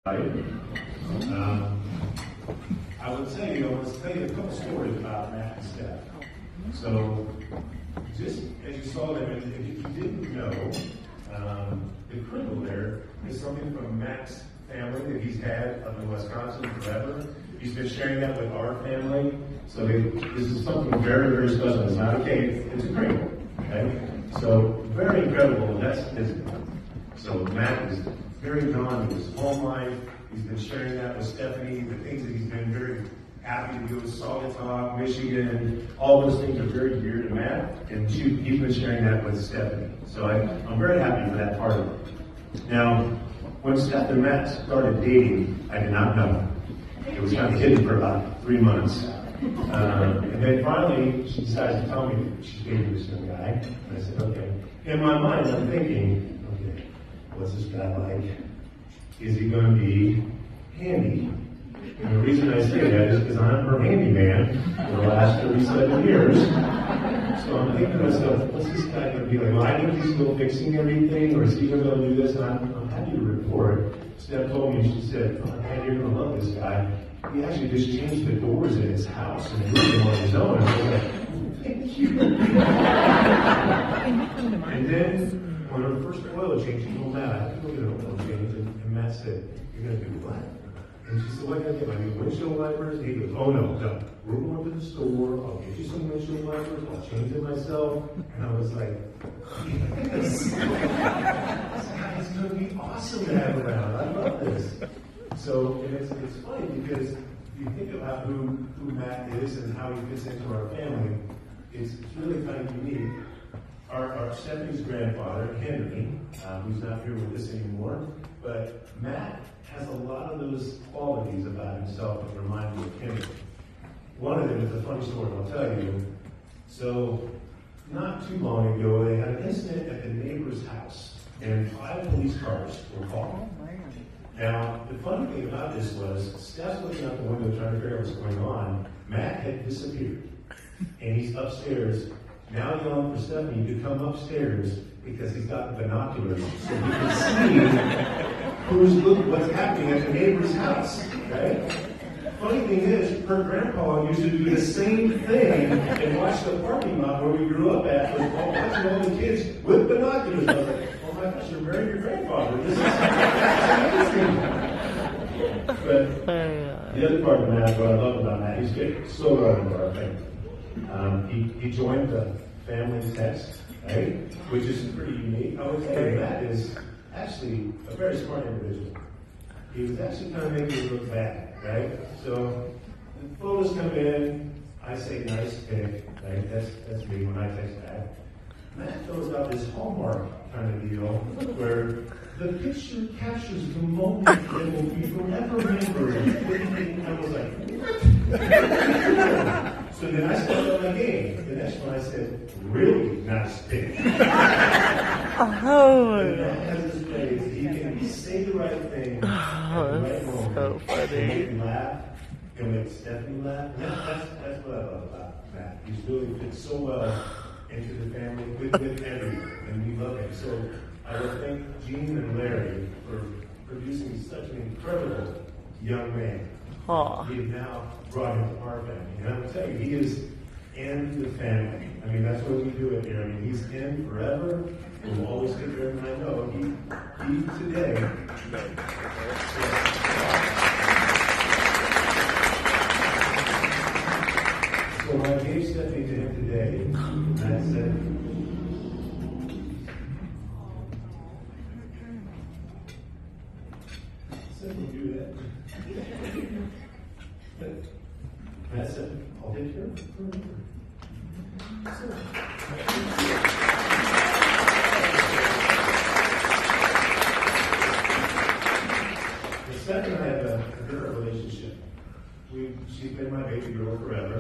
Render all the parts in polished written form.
Right? I would say, let's tell you a couple stories about Matt and Steph. So, just as you saw them, if you didn't know, the crinkle there is something from Matt's family that he's had up in Wisconsin forever. He's been sharing that with our family. So this is something very, very special. It's not a cake, it's a crinkle. Okay? So very incredible. That's his. So Matt is very gone with his home life. He's been sharing that with Stephanie. The things that he's been very happy to do with Saugatuck, Michigan, all those things are very dear to Matt, and he's been sharing that with Stephanie. So I'm very happy for that part of it. Now, when Steph and Matt started dating, I did not know. It was kind of hidden for about 3 months. And then finally, she decided to tell me that she's dating this young guy. And I said, okay. In my mind, I'm thinking, okay, what's this guy like? Is he going to be handy? And the reason I say that is because I'm her handyman for the last 37 years. So I'm thinking to myself, what's this guy going to be like? Well, I think he's still fixing everything, or is he going to do this? And I'm happy to report. Steph told me, she said, oh, man, you're going to love this guy. He actually just changed the doors in his house and moved them on his own. And I was like, thank you. And then, when her first oil change, she told Matt, I have to go get an oil change. And Matt said, you're going to do what? And she said, what can I get? My new windshield wipers? And he goes, oh no. We're going to the store. I'll get you some windshield wipers. I'll change it myself. And I was like, yes. This guy is going to be awesome to have around. I love this. So, and it's funny because if you think about who Matt is and how he fits into our family, it's really kind of unique. Our Stephanie's grandfather, Henry, who's not here with us anymore, but Matt has a lot of those qualities about himself that remind me of Henry. One of them is a funny story I'll tell you. So, not too long ago, they had an incident at the neighbor's house, and 5 police cars were called. Now, the funny thing about this was, Steph's looking out the window trying to figure out what's going on. Matt had disappeared, and he's upstairs, now yelling for Stephanie to come upstairs because he's got binoculars so he can see what's happening at the neighbor's house, right? Funny thing is, her grandpa used to do the same thing and watch the parking lot where we grew up at, watching all the kids with binoculars. I was like, oh my gosh, you're marrying your grandfather. This is interesting. But the other part of Matt, what I love about Matt, he's getting so well into our family. He joined the family text, right? Which is pretty unique. I would say Matt is actually a very smart individual. He was actually kind of making it look bad, right? So the photos come in, I say nice pic, right? That's me when I text back. Matt throws out this Hallmark kind of deal where the picture captures the moment that will be forever remembered. And I was like, what? So then I stepped up my game. The next one I said, really nice pic. Oh. And Matt has this phrase, he can say the right thing at the right moment. So funny. And make me laugh. He'll make Stephanie laugh. That's what I love about Matt. He's really fit so well into the family with everyone, and we love him. So I would thank Gene and Larry for producing such an incredible young man. Aw. He has now brought him to our family. And I will tell you, he is in the family. I mean, that's what we do it here. I mean, he's in forever. We'll always take care of him. I know he today. So I gave Stephanie to him today, and I said, we'll do that. Matt said, I'll take care of it forever. Steph and I have a different relationship. She's been my baby girl forever,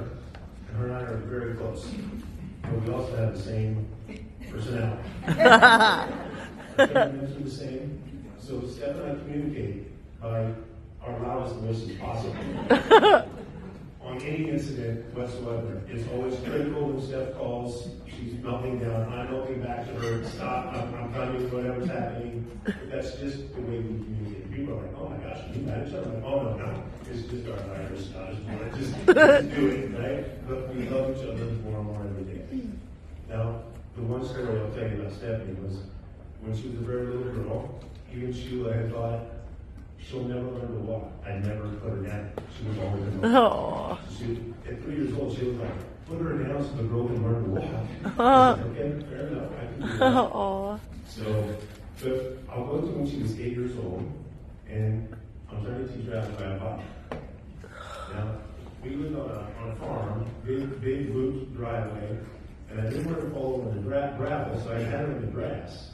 and her and I are very close. But we also have the same personality. Temperaments are the same. So Steph and I communicate by our loudest voices possible. On any incident whatsoever. It's always critical when Steph calls. She's melting down. I'm melting back to her. Stop. I'm coming. Whatever's happening. But that's just the way we communicate. people are like, oh my gosh, you mad at each other? I'm like, oh no, it's just our virus. I just want to just do it, right? But we love each other more and more every day. Now, the one story I'll tell you about Stephanie was when she was a very little girl, even Sheila had thought, she'll never learn to walk. I never put her down. She was always in the Oh. At 3 years old, she was like, put her down so the girl can learn to walk. I said, okay, fair enough. I can do that. Oh. So, but I'll go to when she was 8 years old, and I'm trying to teach her how to ride a bike. Now, we lived on a farm, big looped driveway, and I didn't want her to fall in the gravel, so I had her in the grass.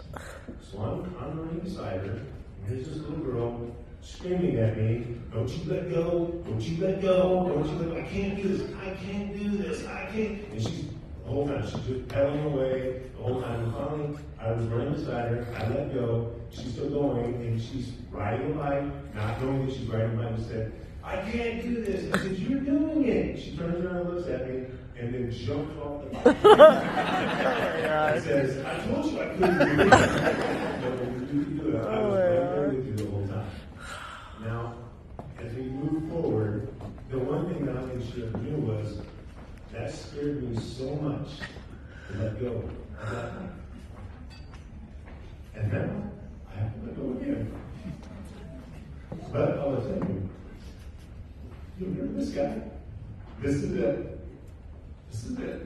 So I'm running beside her, and here's this little girl screaming at me, don't you let go, don't you let go, don't you let go, I can't do this, I can't do this, I can't. And she's, the whole time, she's just pedaling away, the whole time. And finally, I was running beside her, I let go, she's still going, and she's riding a bike, not knowing that she's riding a bike, and said, I can't do this. I said, you're doing it. She turns around and looks at me, and then jumps off the bike. And says, I told you I couldn't do it. But you do it. I was right there with you the whole time. Now, as we move forward, the one thing that I think she knew was that scared me so much to let go of that time. And now I have to let go again. But I'll tell you, you remember this guy? This is it. This is it.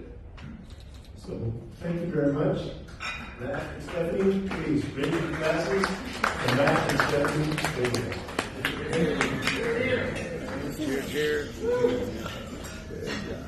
So thank you very much. Matt and Stephanie, please raise your glasses. And Matt and Stephanie, stay there. Cheers.